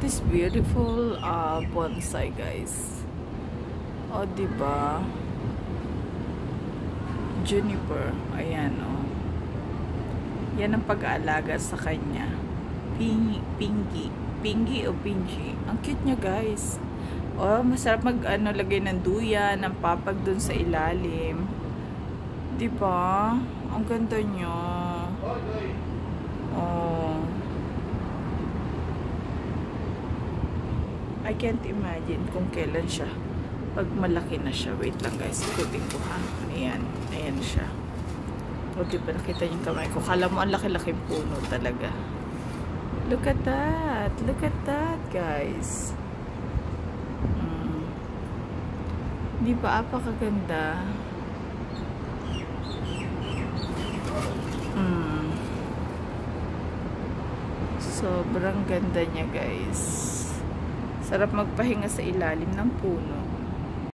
This beautiful bonsai, guys. O, diba? Juniper. Ayan, o. Yan ang pag-aalaga sa kanya. Pinky. Pinky o Pinky. Ang cute niya, guys. O, masarap lagay ng duyan, ng papag dun sa ilalim. Diba? Ang ganda niya. Oh. I can't imagine kung kailan siya. Pag malaki na siya. Wait lang, guys. Ikutin ko, ha. Ayan. Ayan siya. O, diba nakita niyo yung kamay ko? Kala mo ang laki-laking puno talaga. Look at that. Look at that, guys. Diba? Apakaganda. Sobrang ganda niya, guys. Sarap magpahinga sa ilalim ng puno.